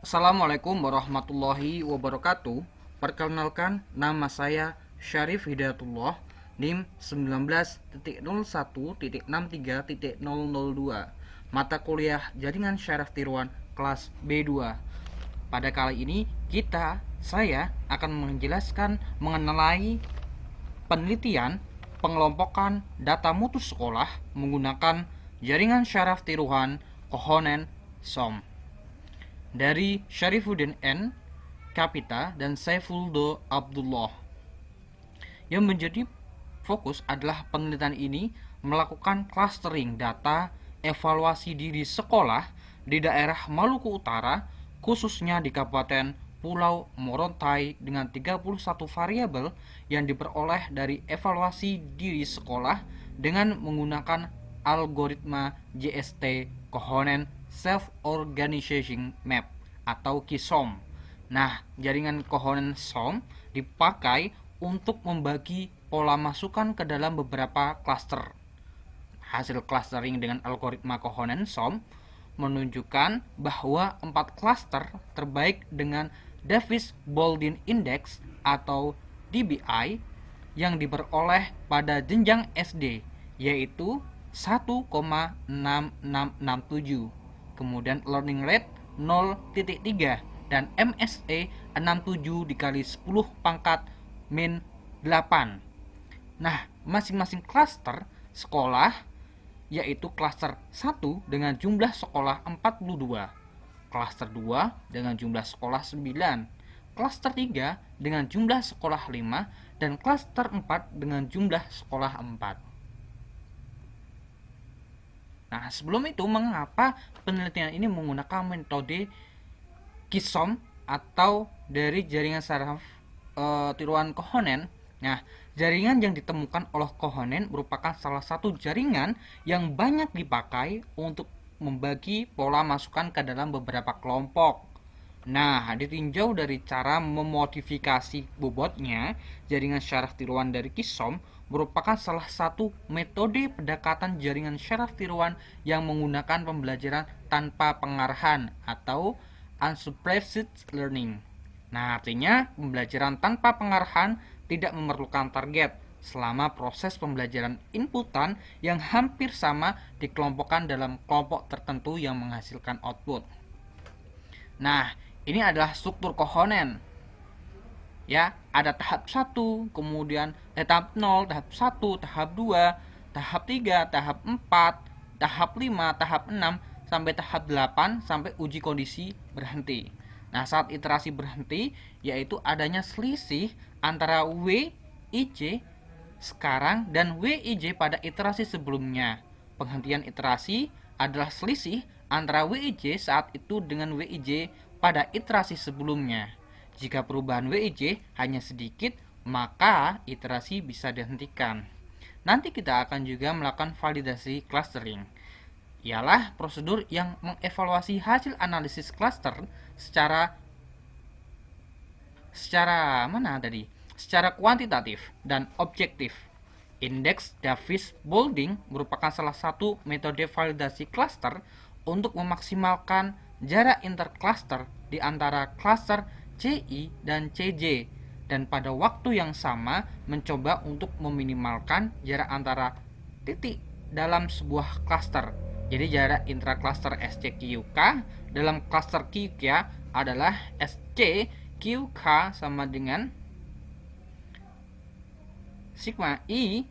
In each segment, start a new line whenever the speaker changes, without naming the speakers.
Assalamualaikum warahmatullahi wabarakatuh. Perkenalkan, nama saya Syarif Hidayatullah, NIM 19.01.63.002, mata kuliah Jaringan Syaraf Tiruan kelas B2. Pada kali ini saya akan menjelaskan mengenai penelitian pengelompokan data mutu sekolah menggunakan jaringan syaraf tiruan Kohonen SOM dari Syarifuddin N. Kapita dan Saifuldo Abdullah. Yang menjadi fokus adalah penelitian ini melakukan clustering data evaluasi diri sekolah di daerah Maluku Utara, khususnya di Kabupaten Pulau Morotai dengan 31 variabel yang diperoleh dari evaluasi diri sekolah dengan menggunakan algoritma JST Kohonen Self Organization Map atau KISOM. Nah, jaringan Kohonen SOM dipakai untuk membagi pola masukan ke dalam beberapa klaster. Hasil clustering dengan algoritma Kohonen SOM menunjukkan bahwa 4 klaster terbaik dengan Davis-Baldwin Index atau DBI yang diperoleh pada jenjang SD, yaitu 1,6667, kemudian learning rate 0,3, dan MSE 67 dikali 10 pangkat min 8. Nah, masing-masing klaster sekolah yaitu klaster 1 dengan jumlah sekolah 42, klaster 2 dengan jumlah sekolah 9, klaster 3 dengan jumlah sekolah 5, dan klaster 4 dengan jumlah sekolah 4. Nah, sebelum itu, mengapa penelitian ini menggunakan metode KISOM atau dari jaringan saraf tiruan Kohonen? Nah, jaringan yang ditemukan oleh Kohonen merupakan salah satu jaringan yang banyak dipakai untuk membagi pola masukan ke dalam beberapa kelompok. Nah, ditinjau dari cara memodifikasi bobotnya, jaringan syaraf tiruan dari KISOM merupakan salah satu metode pendekatan jaringan syaraf tiruan yang menggunakan pembelajaran tanpa pengarahan atau unsupervised learning. Nah, artinya pembelajaran tanpa pengarahan tidak memerlukan target selama proses pembelajaran inputan yang hampir sama dikelompokkan dalam kelompok tertentu yang menghasilkan output. Nah, ini adalah struktur Kohonen. Ya, ada tahap 1, kemudian tahap 0, tahap 1, tahap 2, tahap 3, tahap 4, tahap 5, tahap 6, sampai tahap 8, sampai uji kondisi berhenti. Nah, saat iterasi berhenti, yaitu adanya selisih antara WIJ sekarang dan WIJ pada iterasi sebelumnya. Penghentian iterasi adalah selisih antara WIJ saat itu dengan WIJ pada iterasi sebelumnya. Jika perubahan WIJ hanya sedikit, maka iterasi bisa dihentikan. Nanti kita akan juga melakukan validasi clustering. Ialah prosedur yang mengevaluasi hasil analisis cluster secara kuantitatif dan objektif. Indeks Davis-Baldwin merupakan salah satu metode validasi cluster untuk memaksimalkan jarak intercluster di antara cluster CI dan CJ, dan pada waktu yang sama mencoba untuk meminimalkan jarak antara titik dalam sebuah cluster. Jadi jarak intracluster SCQK dalam cluster QK adalah SCQK sama dengan sigma I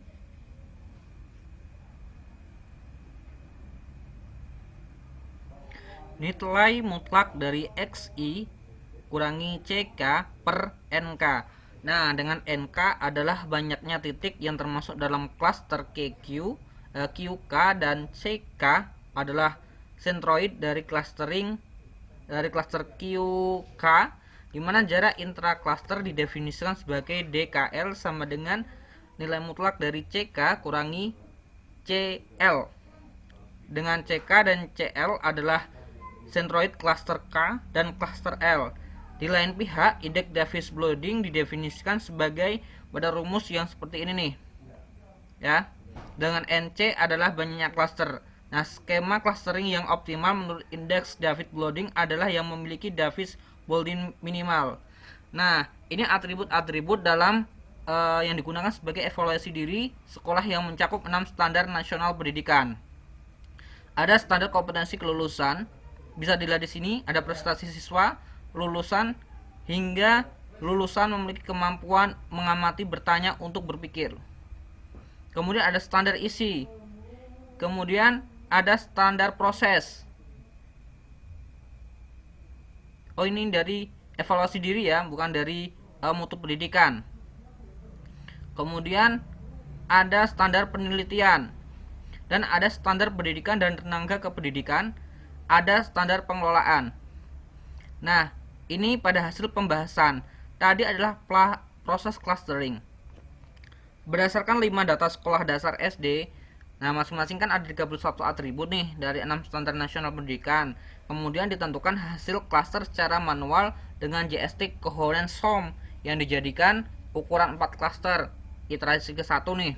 nilai mutlak dari XI kurangi CK per NK. Nah, dengan NK adalah banyaknya titik yang termasuk dalam cluster QK, dan CK adalah centroid dari cluster QK, di mana jarak intracluster didefinisikan sebagai DKL sama dengan nilai mutlak dari CK kurangi CL. Dengan CK dan CL adalah centroid cluster K dan cluster L. Di lain pihak, indeks Davis-Baldwin didefinisikan sebagai pada rumus yang seperti ini nih. Ya. Dengan NC adalah banyaknya cluster. Nah, skema clustering yang optimal menurut indeks David Blanding adalah yang memiliki David Blanding minimal. Nah, ini atribut-atribut dalam yang digunakan sebagai evaluasi diri sekolah yang mencakup 6 standar nasional pendidikan. Ada standar kompetensi kelulusan, bisa dilihat di sini ada prestasi siswa, lulusan hingga lulusan memiliki kemampuan mengamati, bertanya, untuk berpikir. Kemudian ada standar isi. Kemudian ada standar proses. Oh, ini dari evaluasi diri ya, bukan dari mutu pendidikan. Kemudian ada standar penelitian. Dan ada standar pendidikan dan tenaga kependidikan, ada standar pengelolaan. Nah, ini pada hasil pembahasan. Tadi adalah proses clustering. Berdasarkan 5 data sekolah dasar SD, nah masing-masing kan ada 31 atribut nih dari 6 standar nasional pendidikan. Kemudian ditentukan hasil cluster secara manual dengan JST coherence sum yang dijadikan ukuran 4 cluster. Iterasi ke-1 nih.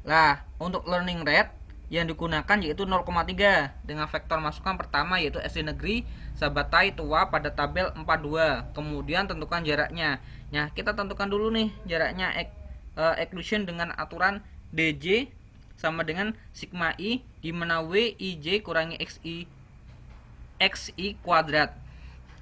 Nah, untuk learning rate yang digunakan yaitu 0,3 dengan vektor masukan pertama yaitu SD negeri Sabatai Tua pada tabel 42. Kemudian tentukan jaraknya. Nah, kita tentukan dulu nih jaraknya equation dengan aturan DJ sama dengan sigma I, di mana WIJ kurangi XI kuadrat.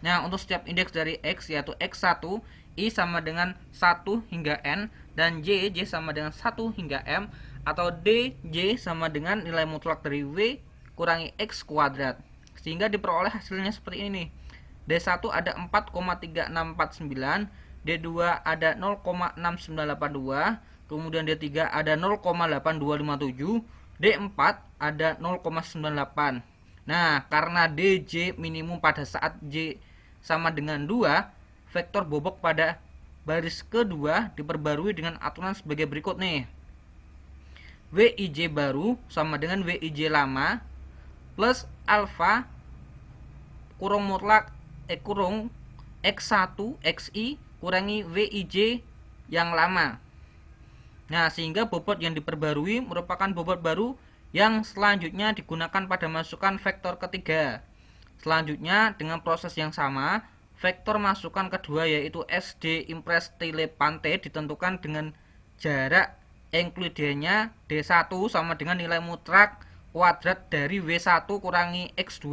Nah, untuk setiap indeks dari X yaitu X1, I sama dengan 1 hingga N, dan J sama dengan 1 hingga M, atau DJ sama dengan nilai mutlak dari W kurangi X kuadrat. Sehingga diperoleh hasilnya seperti ini nih. D1 ada 4,3649, D2 ada 0,6982, kemudian D3 ada 0,8257, D4 ada 0,98. Nah, karena DJ minimum pada saat J sama dengan 2, vektor bobot pada baris kedua diperbarui dengan aturan sebagai berikut nih. WIJ baru sama dengan WIJ lama plus alfa kurung mutlak kurung X1 XI kurangi WIJ yang lama. Nah, sehingga bobot yang diperbarui merupakan bobot baru yang selanjutnya digunakan pada masukan vektor ketiga. Selanjutnya dengan proses yang sama, vektor masukan kedua yaitu SD Impres Tile Pante ditentukan dengan jarak Euclideannya D1 sama dengan nilai mutlak kuadrat dari W1 kurangi X2,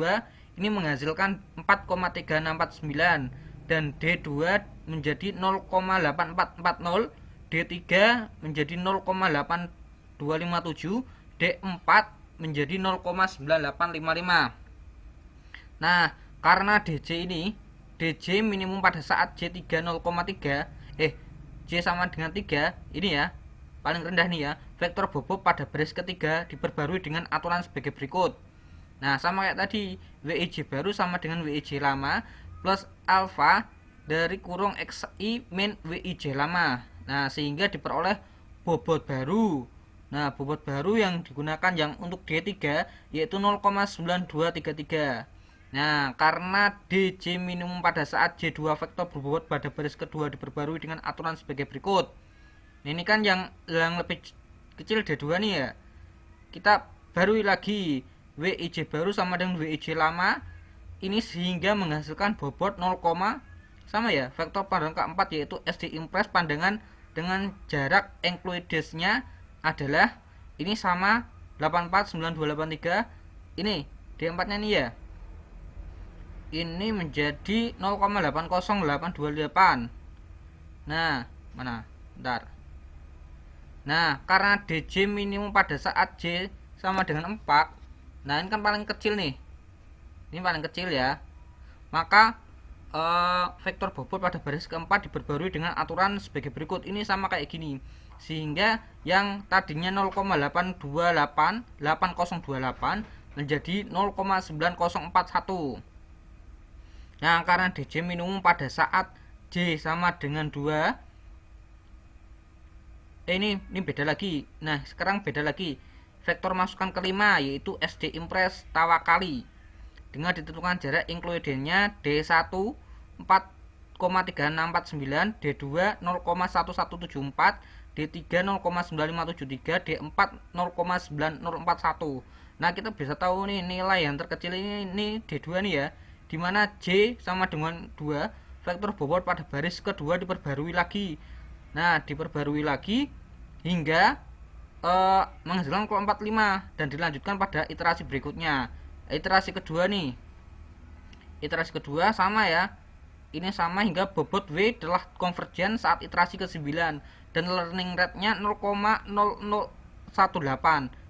ini menghasilkan 4,3649, dan D2 menjadi 0,8440, D3 menjadi 0,8257, D4 menjadi 0,9855. Nah, karena DJ minimum pada saat J3 0,3, J sama dengan 3, ini ya, paling rendah nih ya, vektor bobot pada baris ketiga diperbarui dengan aturan sebagai berikut. Nah, sama kayak tadi, WIJ baru sama dengan WIJ lama plus alfa dari kurung XI min WIJ lama. Nah, sehingga diperoleh bobot baru. Nah, bobot baru yang digunakan yang untuk D3 yaitu 0,9233. Nah, karena DJ minimum pada saat J2 vektor berbobot pada baris kedua diperbarui dengan aturan sebagai berikut. Ini kan yang lebih kecil D2 nih ya. Kita barui lagi WIJ baru sama dengan WIJ lama. Ini sehingga menghasilkan bobot 0, sama ya, vektor pandangan keempat yaitu SD Impres pandangan dengan jarak Euclidesnya adalah ini sama 849283. Ini D4 nya nih ya, ini menjadi 0,80828. Nah, mana? Bentar. Nah, karena DJ minimum pada saat J sama dengan 4, nah ini kan paling kecil nih. Ini paling kecil ya. Maka vektor bobot pada baris keempat diperbarui dengan aturan sebagai berikut. Ini sama kayak gini. Sehingga yang tadinya 0,828 menjadi 0,9041. Nah, karena DJ minimum pada saat J sama dengan 2, ini beda lagi. Nah, sekarang beda lagi. Vektor masukan kelima yaitu SD Impres Tawakali dengan ditentukan jarak Euclideannya D1 4,3649, D2 0,1174, D3 0,9573, D4 0,9041. Nah, kita bisa tahu nih nilai yang terkecil ini D2 nih ya, dimana J sama dengan 2, vektor bobot pada baris kedua diperbarui lagi. Nah, diperbarui lagi hingga menghasilkan kelompok 45 dan dilanjutkan pada iterasi berikutnya. Iterasi kedua nih, iterasi kedua sama ya, ini sama hingga bobot W telah konvergen saat iterasi ke-9 dan learning rate-nya 0,0018.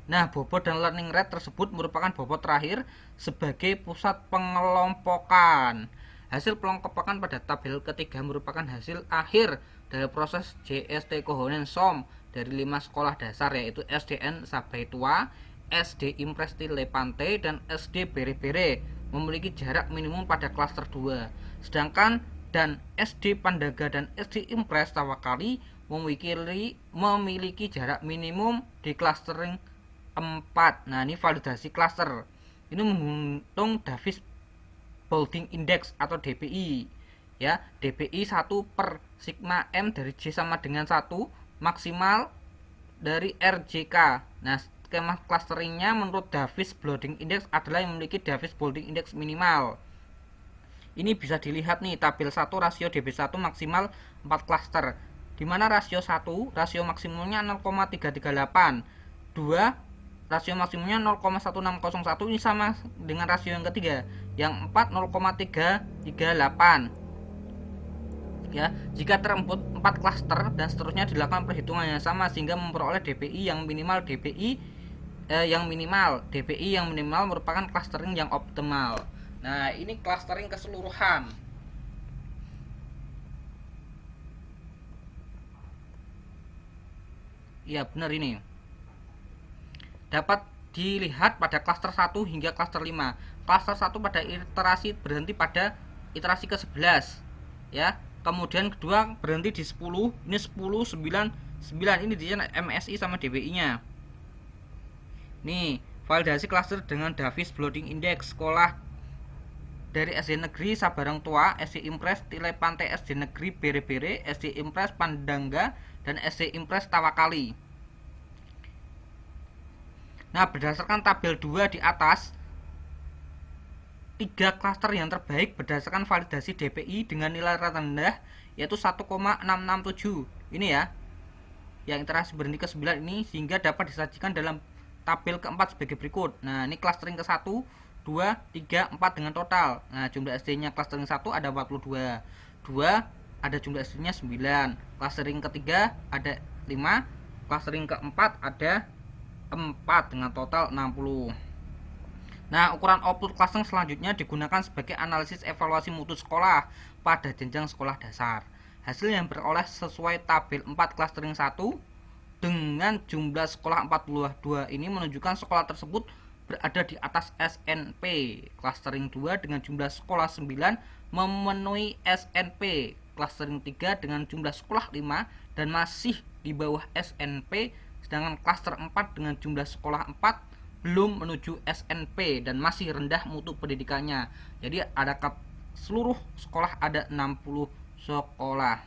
Nah, bobot dan learning rate tersebut merupakan bobot terakhir sebagai pusat pengelompokan. Hasil pengelompokan pada tabel ketiga merupakan hasil akhir dari proses JST Kohonen SOM dari 5 sekolah dasar, yaitu SDN Sabaitua, SD Impresti Lepante, dan SD Bere-Bere, memiliki jarak minimum pada klaster 2. Sedangkan dan SD Pandaga dan SD Impres Tawakali memiliki jarak minimum di clustering 4. Nah, ini validasi cluster. Ini menghitung Davis Bonding Index atau DBI. Ya, DBI 1 per sigma M dari J sama dengan 1 maksimal dari RJK. Nah, skema clusteringnya menurut Davis Bonding Index adalah yang memiliki Davis Bonding Index minimal. Ini bisa dilihat nih, tabel 1 rasio DB1 maksimal 4 cluster, di mana rasio 1 rasio maksimumnya 0,338, 2 rasio maksimumnya 0,1601, ini sama dengan rasio yang ketiga, yang 4 0,338. Ya, jika terdapat 4 klaster dan seterusnya dilakukan perhitungan yang sama sehingga memperoleh DPI yang minimal. DPI yang minimal merupakan clustering yang optimal. Nah, ini clustering keseluruhan. Iya, benar ini. Dapat dilihat pada klaster 1 hingga klaster 5. Klaster 1 pada iterasi berhenti pada iterasi ke-11, ya. Kemudian kedua berhenti di 10. Ini 10 9 9, ini di MSI sama DBI-nya. Nih, validasi klaster dengan Davis Bonding Index sekolah dari SD Negeri Sabarang Tua, SD Impres Tilepante, SD Negeri Bere-Bere, SD Impres Pandangga, dan SD Impres Tawakali. Nah, berdasarkan tabel 2 di atas, 3 klaster yang terbaik berdasarkan validasi DPI dengan nilai rendah yaitu 1,667. Ini ya, yang iterasi berhenti ke-9 ini, sehingga dapat disajikan dalam tabel keempat sebagai berikut. Nah, ini clustering ke-1, 2, 3, 4 dengan total. Nah, jumlah SD-nya clustering 1 ada 42. 2 ada jumlah SD-nya 9. Clustering ketiga ada 5. Clustering keempat ada 4 dengan total 60. Nah, ukuran output clustering selanjutnya digunakan sebagai analisis evaluasi mutu sekolah pada jenjang sekolah dasar. Hasil yang beroleh sesuai tabel 4 clustering 1 dengan jumlah sekolah 42 ini menunjukkan sekolah tersebut berada di atas SNP. Clustering 2 dengan jumlah sekolah 9 memenuhi SNP. Clustering 3 dengan jumlah sekolah 5 dan masih di bawah SNP, sedangkan cluster 4 dengan jumlah sekolah 4 belum menuju SNP dan masih rendah mutu pendidikannya. Jadi ada seluruh sekolah ada 60 sekolah.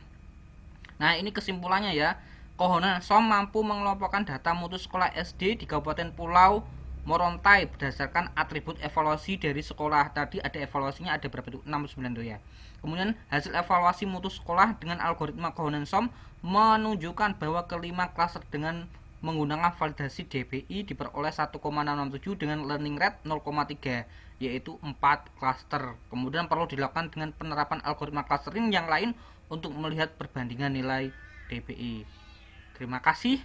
Nah, ini kesimpulannya ya. Kohonen SOM mampu mengelompokkan data mutu sekolah SD di Kabupaten Pulau Morontai berdasarkan atribut evaluasi dari sekolah. Tadi ada evaluasinya, ada berapa itu? 69 tuh ya. Kemudian hasil evaluasi mutu sekolah dengan algoritma Kohonen SOM menunjukkan bahwa kelima klaster dengan menggunakan validasi DBI diperoleh 1,667 dengan learning rate 0,3, yaitu 4 klaster. Kemudian perlu dilakukan dengan penerapan algoritma clustering yang lain untuk melihat perbandingan nilai DBI. Terima kasih.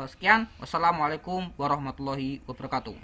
Sekian. Wassalamualaikum warahmatullahi wabarakatuh.